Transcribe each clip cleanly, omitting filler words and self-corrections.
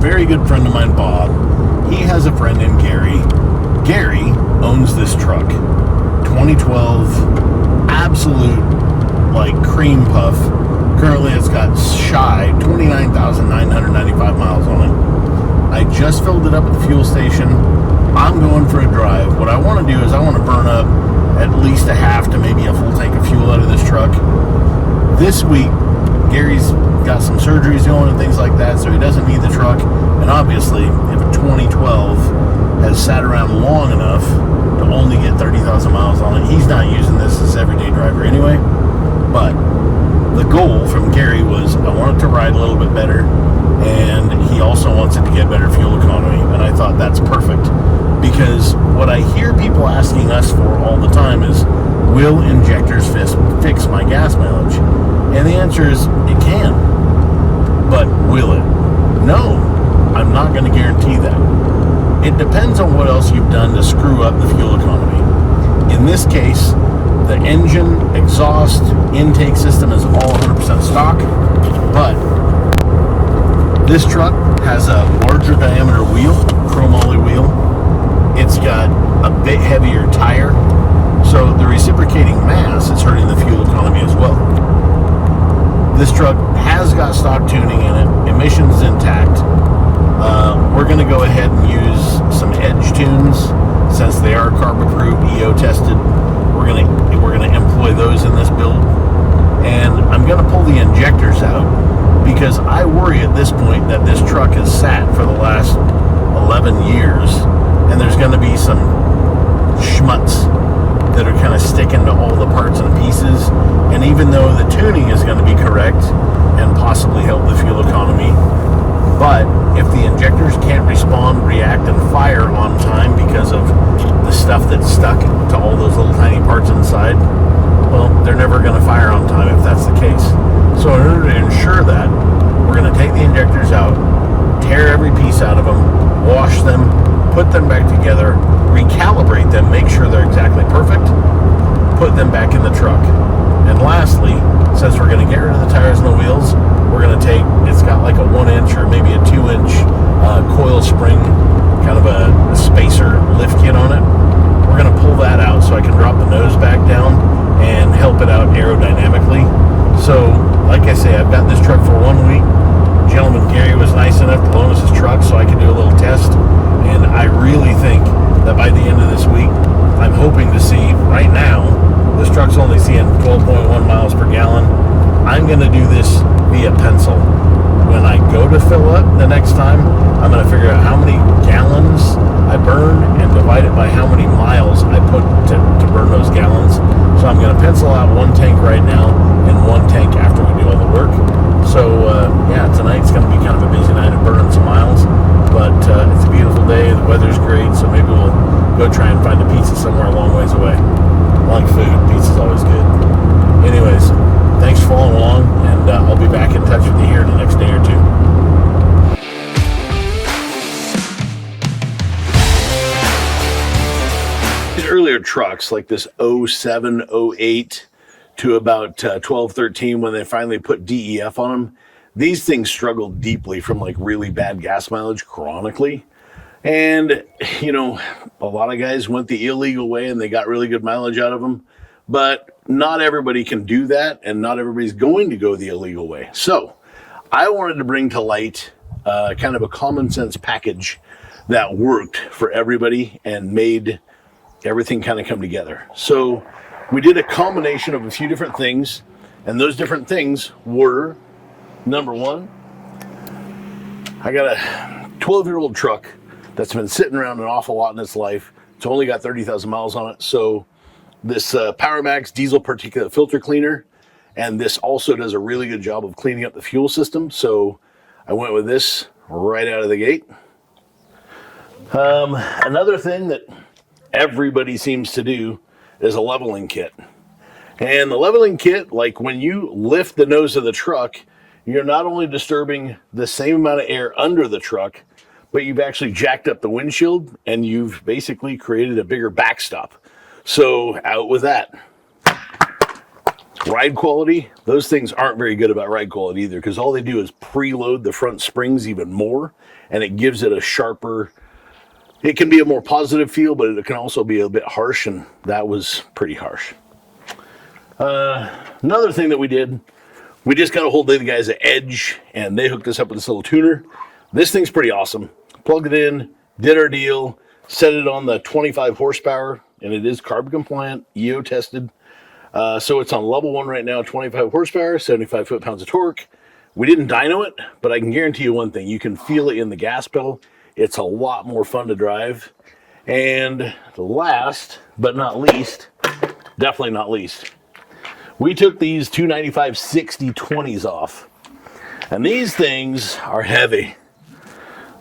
very good friend of mine, Bob, he has a friend named Gary. Gary owns this truck. 2012, absolute, like, cream puff. Currently, it's got shy 29,995 miles on it. I just filled it up at the fuel station. I'm going for a drive. What I want to do is I want to burn up at least a half to maybe a full tank of fuel out of this truck. This week, Gary's got some surgeries going and things like that, so he doesn't need the truck. And obviously, if 2012 has sat around long enough to only get 30,000 miles on it, he's not using this as everyday driver anyway. But the goal from Gary was I want it to ride a little bit better, and he also wants it to get better fuel economy. And I thought that's perfect, because what I hear people asking us for all the time is, will injectors fix my gas mileage? And the answer is, it can. But will it? No, I'm not going to guarantee that. It depends on what else you've done to screw up the fuel economy. In this case, the engine, exhaust, intake system is all 100% stock, but this truck has a larger diameter wheel, chromoly wheel. It's got a bit heavier tire, so the reciprocating mass is hurting the fuel economy as well. This truck has got stock tuning in it, emissions intact. We're going to go ahead and use some edge tunes since they are carb approved, EO tested. We're going to employ those in this build, and I'm going to pull the injectors out because I worry at this point that this truck has sat for the last 11 years, and there's going to be some schmutz that are kind of sticking to all the parts and pieces. And even though the tuning is going to be correct and possibly help the fuel economy, but if the injectors can't respond, react, and fire on time because of the stuff that's stuck to all those little tiny parts inside, well, they're never going to fire on time if that's the case. So in order to ensure that, we're going to take the injectors out, tear every piece out of them, wash them, put them back together, recalibrate them, make sure they're exactly perfect, put them back in the truck. And lastly, since we're going to get rid of the tires and the wheels, we're going to take, it's got like a 1-inch or maybe a 2-inch coil spring, kind of a spacer lift kit on it. We're going to pull that out so I can drop the nose back down and help it out aerodynamically. So, like I say, I've got this truck for 1 week. Gentleman Gary was nice enough to loan us his truck so I could do a little test. And I really think that by the end of this week, I'm hoping to see, right now, this truck's only seeing 12.1 miles per gallon. I'm going to do this via pencil. When I go to fill up the next time, I'm going to figure out how many gallons I burn and divide it by how many miles I put to burn those gallons. So I'm going to pencil out 1 tank right now and 1 tank after we do all the work. So yeah, tonight's going to be kind of a busy night of burning some miles, but it's a beautiful day, the weather's great, so maybe we'll go try and find a pizza somewhere a long ways away. I like food, pizza's always good. Anyways, thanks for following along, and I'll be back in touch with you here in the next day or two. These earlier trucks, like this 07, 08 to about 12, 13, when they finally put DEF on them, these things struggled deeply from like really bad gas mileage chronically. And, you know, a lot of guys went the illegal way and they got really good mileage out of them. But not everybody can do that, and not everybody's going to go the illegal way. So I wanted to bring to light kind of a common sense package that worked for everybody and made everything kind of come together. So we did a combination of a few different things, and those different things were, number one, I got a 12-year-old truck that's been sitting around an awful lot in its life. It's only got 30,000 miles on it. So this PowerMax diesel particulate filter cleaner, and this also does a really good job of cleaning up the fuel system. So I went with this right out of the gate. Another thing that everybody seems to do is a leveling kit. And the leveling kit, like when you lift the nose of the truck, you're not only disturbing the same amount of air under the truck, but you've actually jacked up the windshield and you've basically created a bigger backstop. So out with that. Ride quality, those things aren't very good about ride quality either, because all they do is preload the front springs even more, and it gives it a sharper, it can be a more positive feel, but it can also be a bit harsh, and that was pretty harsh. Another thing that we did, we just got a hold of the guys at Edge, and they hooked us up with this little tuner. This thing's pretty awesome. Plugged it in, did our deal, set it on the 25 horsepower, and it is carb compliant, EO tested. So it's on level 1 right now, 25 horsepower, 75 foot-pounds of torque. We didn't dyno it, but I can guarantee you one thing. You can feel it in the gas pedal. It's a lot more fun to drive. And last but not least, definitely not least, we took these 295 60-20s off. And these things are heavy.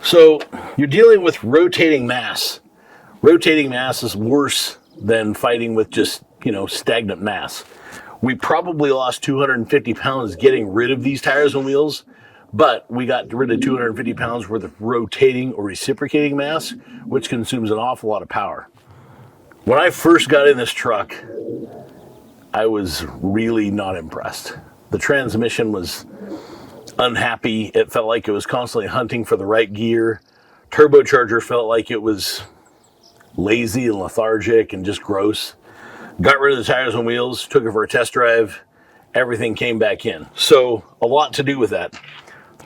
So you're dealing with rotating mass. Rotating mass is worse than fighting with just, stagnant mass. We probably lost 250 pounds getting rid of these tires and wheels, but we got rid of 250 pounds worth of rotating or reciprocating mass, which consumes an awful lot of power. When I first got in this truck, I was really not impressed. The transmission was unhappy. It felt like it was constantly hunting for the right gear. Turbocharger felt like it was lazy and lethargic and just gross. Got rid of the tires and wheels, took it for a test drive. Everything came back in. So a lot to do with that.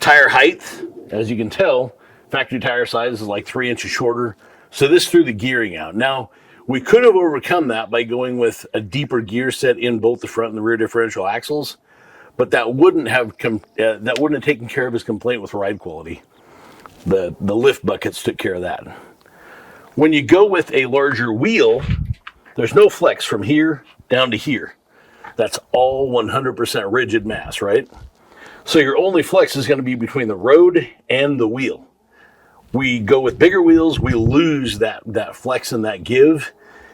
Tire height, as you can tell, factory tire size is like 3 inches shorter. So this threw the gearing out. Now, we could have overcome that by going with a deeper gear set in both the front and the rear differential axles, but that wouldn't have taken care of his complaint with ride quality. The lift buckets took care of that. When you go with a larger wheel, there's no flex from here down to here. That's all 100% rigid mass, right? So your only flex is going to be between the road and the wheel. We go with bigger wheels, we lose that flex and that give.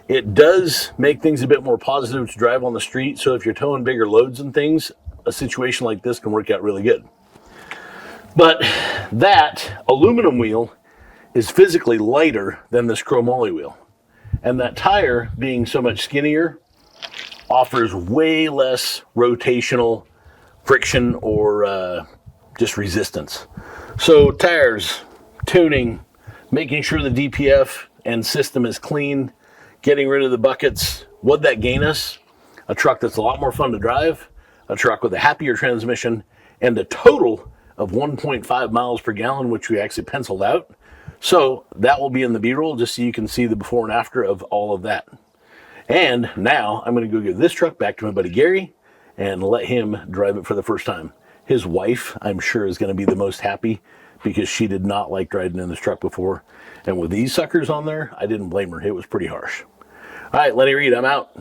It does make things a bit more positive to drive on the street. So if you're towing bigger loads and things, a situation like this can work out really good. But that aluminum wheel is physically lighter than this chromoly wheel. And that tire, being so much skinnier, offers way less rotational friction or just resistance. So tires, tuning, making sure the DPF and system is clean, getting rid of the buckets. What'd that gain us? A truck that's a lot more fun to drive, a truck with a happier transmission, and a total of 1.5 miles per gallon, which we actually penciled out. So that will be in the B-roll, just so you can see the before and after of all of that. And now I'm going to go give this truck back to my buddy Gary and let him drive it for the first time. His wife, I'm sure, is going to be the most happy because she did not like driving in this truck before. And with these suckers on there, I didn't blame her. It was pretty harsh. All right, Lenny Reed, I'm out.